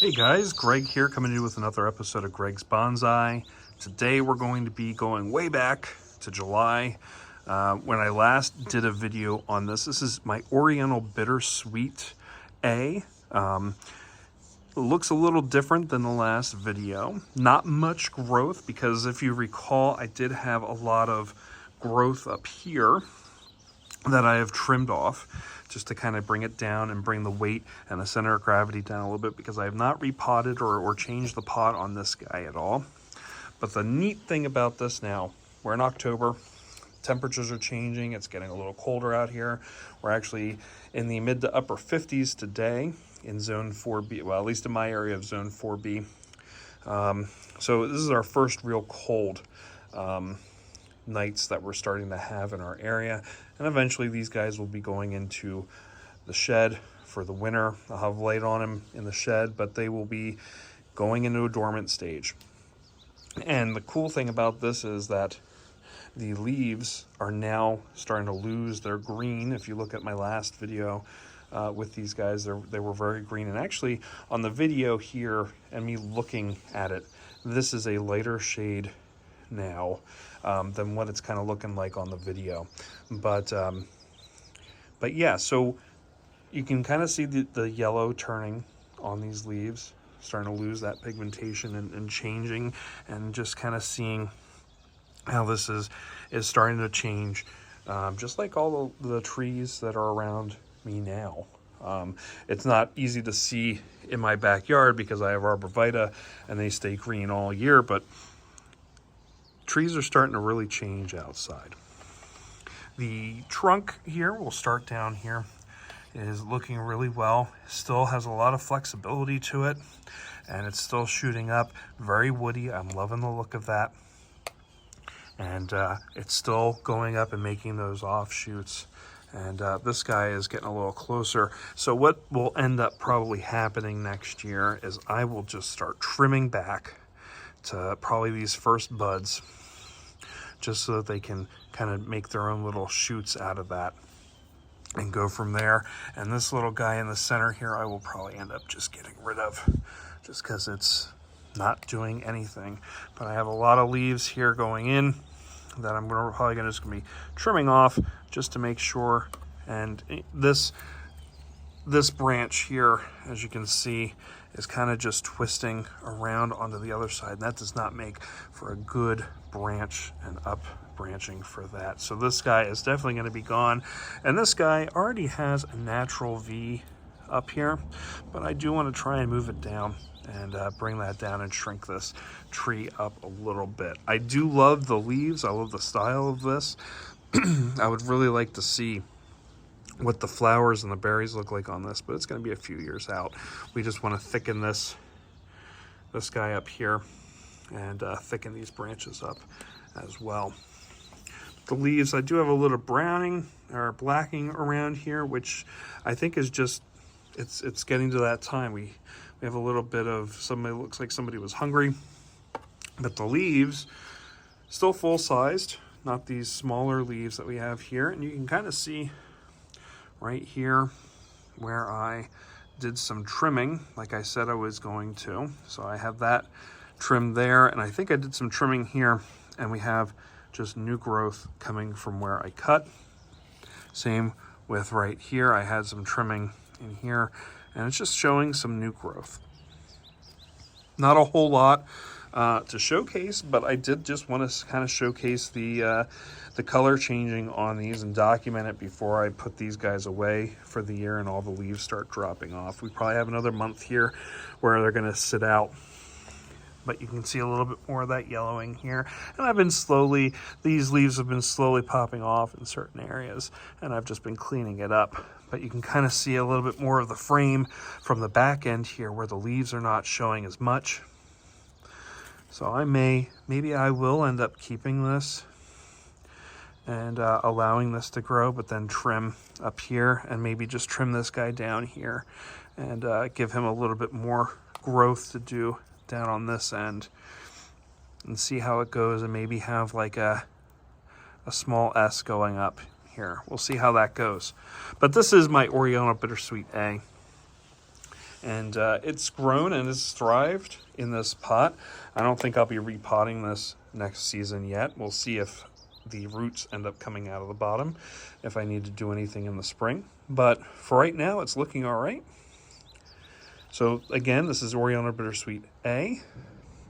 Hey guys, Greg here coming to you with another episode of Greg's Bonsai. Today we're going to be going way back to July when I last did a video on this. This is my Oriental Bittersweet A. It looks a little different than the last video. Not much growth because if you recall, I did have a lot of growth up here that I have trimmed off just to kind of bring it down and bring the weight and the center of gravity down a little bit, because I have not repotted or changed the pot on this guy at all. But the neat thing about this now, we're in October, temperatures are changing, it's getting a little colder out here. We're actually in the mid to upper 50s today in zone 4B, well, at least in my area of zone 4B. So this is our first real cold nights that we're starting to have in our area, and eventually these guys will be going into the shed for the winter. I'll have light on them in the shed, but they will be going into a dormant stage. And the cool thing about this is that the leaves are now starting to lose their green. If you look at my last video with these guys, they were very green, and actually on the video here and me looking at it, this is a lighter shade now than what it's kind of looking like on the video. But yeah, so you can kind of see the yellow turning on these leaves, starting to lose that pigmentation and changing, and just kind of seeing how this is starting to change, just like all the trees that are around me now. It's not easy to see in my backyard because I have arborvitae and they stay green all year, but trees are starting to really change outside. The trunk here, we'll start down here, is looking really well. Still has a lot of flexibility to it, and it's still shooting up. Very woody. I'm loving the look of that. And it's still going up and making those offshoots. And this guy is getting a little closer. So what will end up probably happening next year is I will just start trimming back to probably these first buds, just so that they can kind of make their own little shoots out of that and go from there. And this little guy in the center here, I will probably end up just getting rid of, just because it's not doing anything. But I have a lot of leaves here going in that I'm probably just gonna be trimming off just to make sure. And this branch here, as you can see, is kind of just twisting around onto the other side. And that does not make for a good branch and up branching for that. So this guy is definitely going to be gone. And this guy already has a natural V up here, but I do want to try and move it down and bring that down and shrink this tree up a little bit. I do love the leaves. I love the style of this. I would really like to see what the flowers and the berries look like on this, but it's going to be a few years out. We just want to thicken this guy up here and thicken these branches up as well. The leaves, I do have a little browning or blacking around here, which I think is just, it's getting to that time. We have a little bit of somebody, looks like somebody was hungry, but the leaves still full sized, not these smaller leaves that we have here. And you can kind of see right here where I did some trimming, like I said I was going to. So I have that trimmed there, and I think I did some trimming here, and we have just new growth coming from where I cut. Same with right here, I had some trimming in here, and it's just showing some new growth. Not a whole lot to showcase, but I did just want to kind of showcase the color changing on these and document it before I put these guys away for the year and all the leaves start dropping off. We probably have another month here where they're going to sit out, but you can see a little bit more of that yellowing here. And I've been slowly, these leaves have been slowly popping off in certain areas, and I've just been cleaning it up. But you can kind of see a little bit more of the frame from the back end here where the leaves are not showing as much. So maybe I will end up keeping this and allowing this to grow, but then trim up here and maybe just trim this guy down here and give him a little bit more growth to do down on this end and see how it goes, and maybe have like a small S going up here. We'll see how that goes. But this is my Oriental Bittersweet A. And it's grown and it's thrived in this pot. I don't think I'll be repotting this next season yet. We'll see if the roots end up coming out of the bottom, if I need to do anything in the spring. But for right now, it's looking all right. So again, this is Oriental Bittersweet A.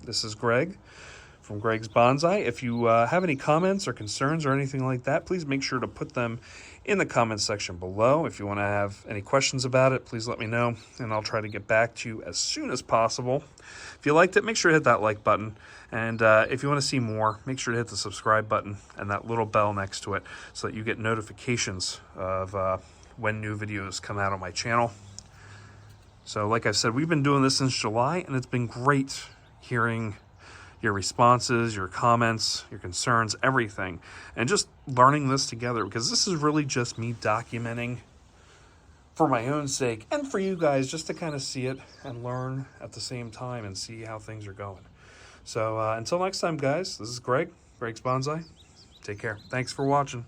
This is Greg from Greg's Bonsai. If you have any comments or concerns or anything like that, please make sure to put them in the comments section below. If you want to have any questions about it, please let me know, and I'll try to get back to you as soon as possible. If you liked it, make sure to hit that like button. And if you want to see more, make sure to hit the subscribe button and that little bell next to it so that you get notifications of when new videos come out on my channel. So like I said, we've been doing this since July, and it's been great hearing your responses, your comments, your concerns, everything, and just learning this together, because this is really just me documenting for my own sake and for you guys, just to kind of see it and learn at the same time and see how things are going. So until next time, guys, this is Greg's Bonsai. Take care. Thanks for watching.